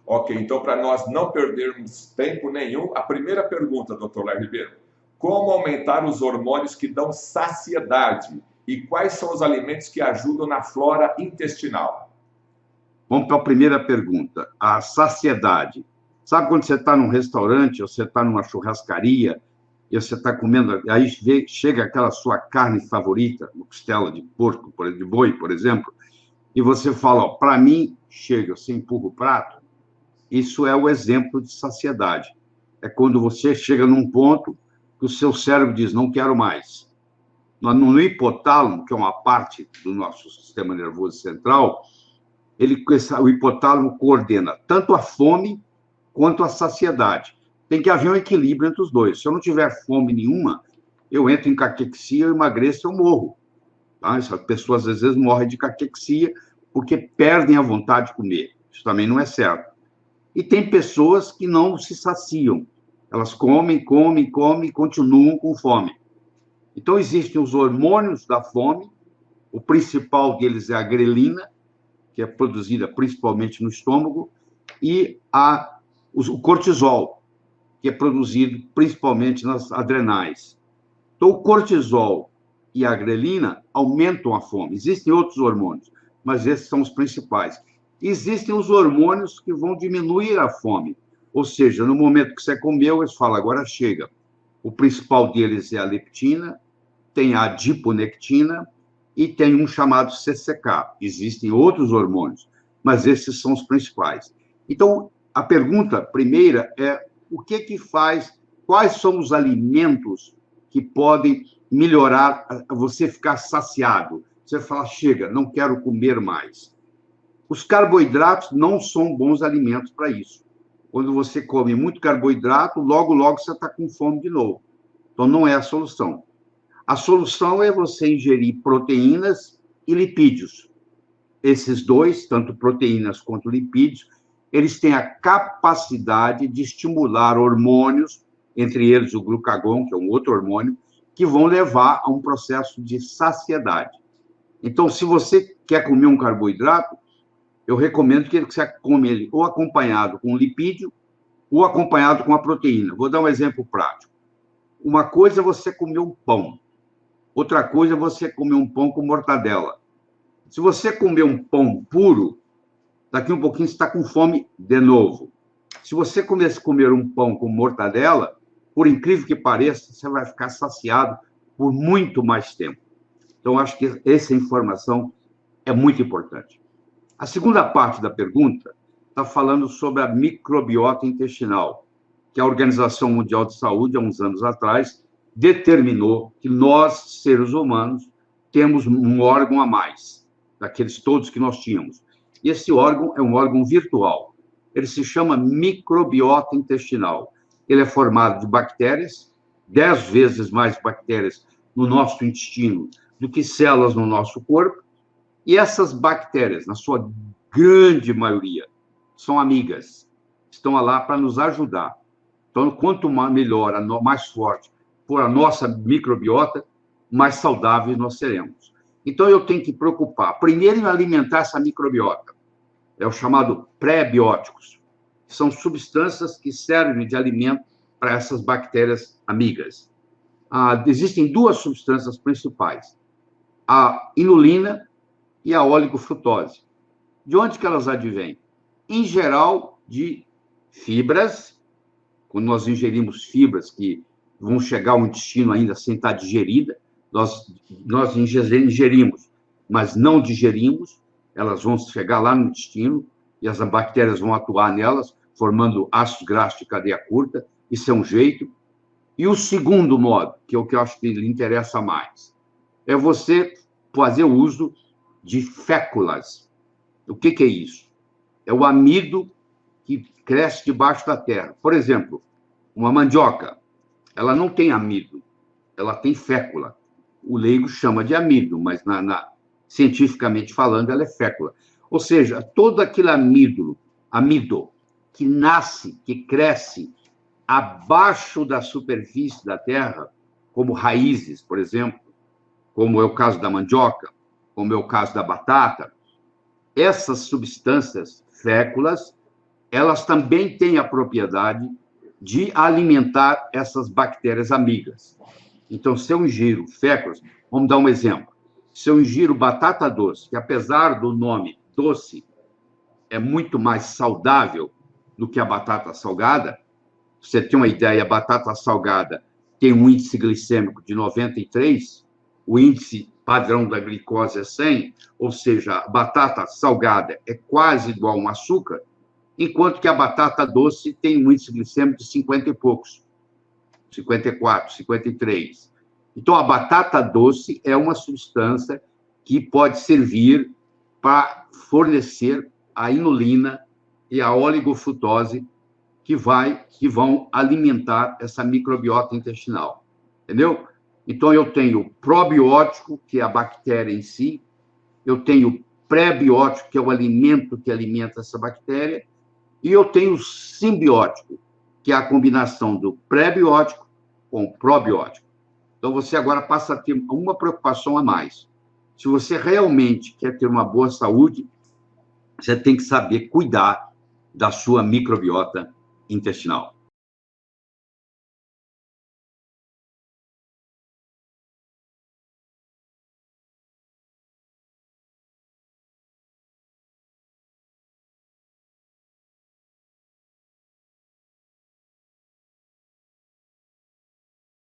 Ok, então para nós não perdermos tempo nenhum, a primeira pergunta, doutor Léo Ribeiro, como aumentar os hormônios que dão saciedade e quais são os alimentos que ajudam na flora intestinal? Vamos para a primeira pergunta, a saciedade. Sabe quando você está num restaurante, ou você está numa churrascaria, e você está comendo, aí chega aquela sua carne favorita, uma costela de porco, de boi, por exemplo, e você fala, para mim, chega, você empurra o prato, isso é o exemplo de saciedade. É quando você chega num ponto que o seu cérebro diz, não quero mais. No hipotálamo, que é uma parte do nosso sistema nervoso central, o hipotálamo coordena tanto a fome quanto a saciedade. Tem que haver um equilíbrio entre os dois. Se eu não tiver fome nenhuma, eu entro em caquexia, eu emagreço, eu morro. Tá? As pessoas, às vezes, morrem de caquexia porque perdem a vontade de comer. Isso também não é certo. E tem pessoas que não se saciam. Elas comem, comem, comem e continuam com fome. Então, existem os hormônios da fome, o principal deles é a grelina, que é produzida principalmente no estômago, e o cortisol, que é produzido principalmente nas adrenais. Então, o cortisol e a grelina aumentam a fome. Existem outros hormônios, mas esses são os principais. Existem os hormônios que vão diminuir a fome. Ou seja, no momento que você comeu, eles falam, agora chega. O principal deles é a leptina, tem a adiponectina e tem um chamado CCK. Existem outros hormônios, mas esses são os principais. Então, a pergunta primeira é o que faz, quais são os alimentos que podem melhorar você ficar saciado? Você fala, chega, não quero comer mais. Os carboidratos não são bons alimentos para isso. Quando você come muito carboidrato, logo, logo você está com fome de novo. Então, não é a solução. A solução é você ingerir proteínas e lipídios. Esses dois, tanto proteínas quanto lipídios, eles têm a capacidade de estimular hormônios, entre eles o glucagon, que é um outro hormônio, que vão levar a um processo de saciedade. Então, se você quer comer um carboidrato, eu recomendo que você come ele ou acompanhado com lipídio ou acompanhado com a proteína. Vou dar um exemplo prático. Uma coisa é você comer um pão. Outra coisa é você comer um pão com mortadela. Se você comer um pão puro, daqui um pouquinho você está com fome de novo. Se você comer um pão com mortadela, por incrível que pareça, você vai ficar saciado por muito mais tempo. Então, acho que essa informação é muito importante. A segunda parte da pergunta está falando sobre a microbiota intestinal, que a Organização Mundial de Saúde, há uns anos atrás, determinou que nós, seres humanos, temos um órgão a mais, daqueles todos que nós tínhamos. E esse órgão é um órgão virtual. Ele se chama microbiota intestinal. Ele é formado de bactérias, 10 vezes mais bactérias no nosso intestino do que células no nosso corpo, e essas bactérias, na sua grande maioria, são amigas, estão lá para nos ajudar. Então, quanto melhor, mais forte for a nossa microbiota, mais saudáveis nós seremos. Então, eu tenho que preocupar, primeiro, em alimentar essa microbiota. É o chamado pré-bióticos. São substâncias que servem de alimento para essas bactérias amigas. Existem duas substâncias principais, a inulina e a oligofrutose. De onde que elas advêm? Em geral, de fibras. Quando nós ingerimos fibras que vão chegar ao intestino ainda sem estar digerida, nós ingerimos, mas não digerimos, elas vão chegar lá no intestino e as bactérias vão atuar nelas, formando ácidos graxos de cadeia curta. Isso é um jeito. E o segundo modo, que é o que eu acho que lhe interessa mais, é você fazer uso de féculas. O que é isso? É o amido que cresce debaixo da terra. Por exemplo, uma mandioca, ela não tem amido, ela tem fécula. O leigo chama de amido, mas cientificamente falando, ela é fécula. Ou seja, todo aquele amido que nasce, que cresce abaixo da superfície da terra, como raízes, por exemplo, como é o caso da mandioca, como é o caso da batata, essas substâncias féculas, elas também têm a propriedade de alimentar essas bactérias amigas. Então, se eu ingiro féculos, vamos dar um exemplo. Se eu ingiro batata doce, que apesar do nome doce, é muito mais saudável do que a batata salgada, você tem uma ideia, a batata salgada tem um índice glicêmico de 93, o índice padrão da glicose é 100, ou seja, a batata salgada é quase igual a um açúcar, enquanto que a batata doce tem um índice glicêmico de 50 e poucos, 54, 53. Então, a batata doce é uma substância que pode servir para fornecer a inulina e a oligofrutose que vão alimentar essa microbiota intestinal, entendeu? Então, eu tenho probiótico, que é a bactéria em si, eu tenho pré-biótico, que é o alimento que alimenta essa bactéria, e eu tenho simbiótico, que é a combinação do pré-biótico com o probiótico. Então, você agora passa a ter uma preocupação a mais. Se você realmente quer ter uma boa saúde, você tem que saber cuidar da sua microbiota intestinal.